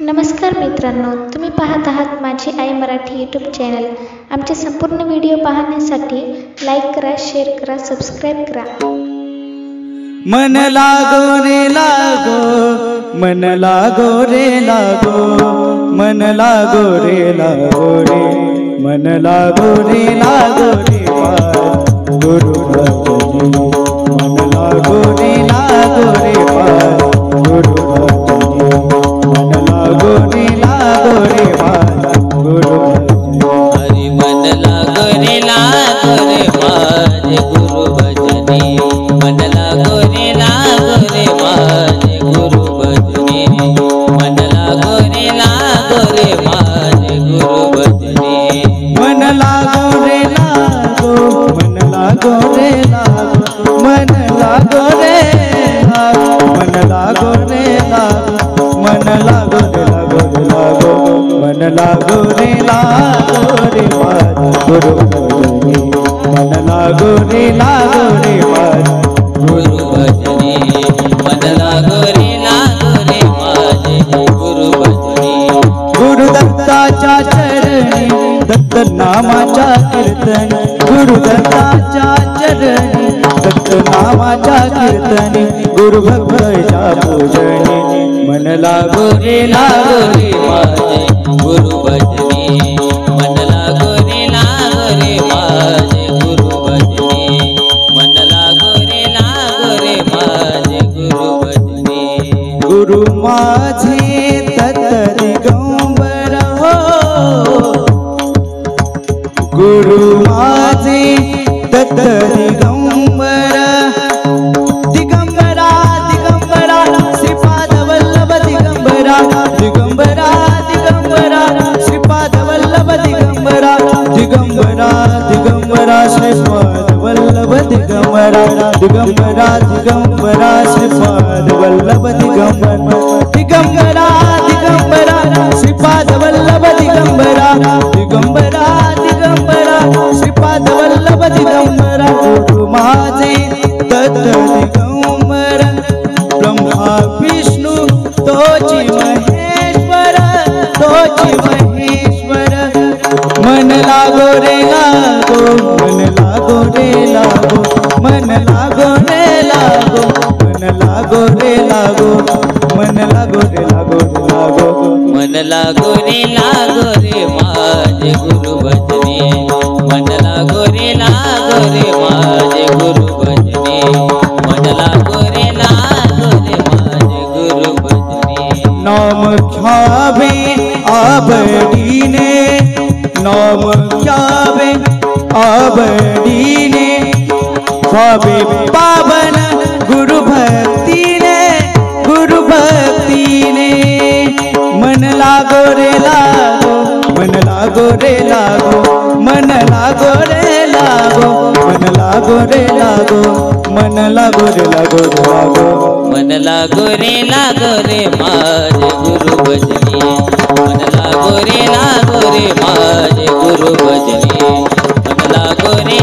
नमस्कार मित्रांनो, तुम्ही पाहत आहात माझी आई मराठी यूट्यूब चॅनल। आमचे संपूर्ण व्हिडिओ पाहण्यासाठी लाईक करा, शेअर करा, सबस्क्राइब करा। मन लागो रे लागो, मन लागो रे लागो, मन लागो रे लागो रे, मन लागो रे लागो रे गुरु भजनी। मन लागो रे लागो रे गुरु भजनी। मन लागो रे गुरु भजनी। हरि मन लागो रे गुरु भजनी। मन लागो रे गुरु भजनी। मन लागो रे गुरु भजनी। मन लागो रे लागो, मन लागो रे लागो, मन लागो रे लागो, मन लागो रे लागो, मन लागो रे लागो रे लागो, मन लागो रे लागो रे गुरु भजनी। मन लागो रे गुरु भजनी। मन लागो रे गुरु भजनी। गुरु दत्ताच्या चरणी, दत्त नामाच्या कीर्तन। गुरु दत्ताच्या चरणी, दत्त नामाच्या कीर्तनी। गुरु भक्ताच्या पूजनी। मन लागो रे माझे गुरु भजनी। मन लागो रे माझे गुरु भजनी। मन लागो रे माझे गुरु भजनी। गुरु माझे दत्त दिगंबर हो, गुरु माझे दत्त दिगंबर। दिगंबरा दिगंबरा श्रीपाद वल्लभ दिगंबरा, दिगंबरा दिगंबरा श्रीपाद वल्लभ दिगंबरा, दिगंबरा दिगंबरा श्रीपाद वल्लभ दिगंबरा, दिगंबरा दिगंबरा श्रीपाद वल्लभ दिगंबरा, दिगंबरा दिगंबरा श्रीपाद वल्लभ दिगंबरा, दिगंबरा दिगंबरा श्रीपाद वल्लभ दिगंबरा। गुरु माझे दत्त दिगंबर, ब्रह्मा विष्णु तोची महेश्वर, तोची महेश्वर। मन लागो रे लागो, मन लागो रे लागो, मन लागो रे लागो, मन लागो रे लागो, मन लागो रे लागो रे लागो। मन लागो रे माझे गुरु भजनी। मन लागो रे माझे गुरु भजनी। मन लागो रे माझे गुरु भजनी। नाम ख्यावे आवडीने, नाम ख्यावे आवडीने। ख्यावे पावन गुरु भक्तीने, गुरु भक्तीने। मन लागो रे लागो, मन लागो रे लागो, मन लागो रे लागो, मन लागो रे लागो, मन लागो रे लागो रे लागो। मन लागो रे माझे गुरु भजनी। मन लागो रे माझे गुरु भजनी। मन लागो रे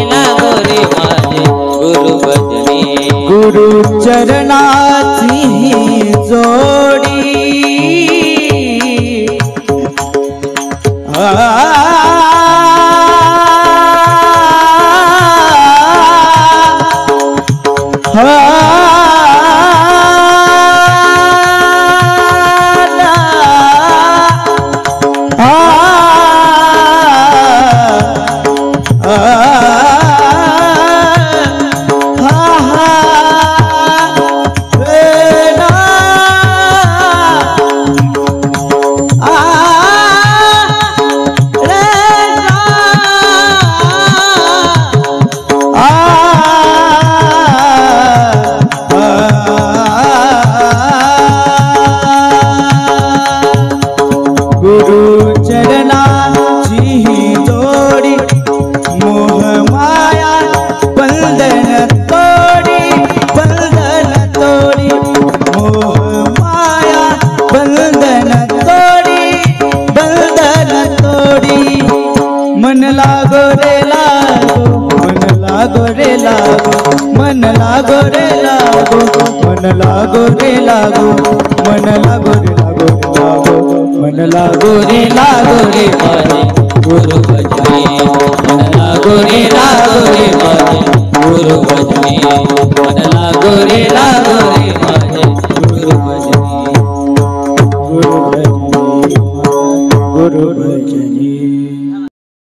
माझे गुरु भजनी। गुरु चरणाची जोडी, गुरु चरणाची जोडी। मोह माया बंधन तोडी, बंधन तोडी। मोह माया बंधन तोडी, बंधन तोडी। मन लागो रे लागो, मन लागो रे लागो, मन लागो रे लागो, मन लागो रे लागो, मन लागो रे लागो रे लागो। मन लागो रे माझे गुरु भजनी मन लागो रे माझे गुरु भजनी मन लागो रे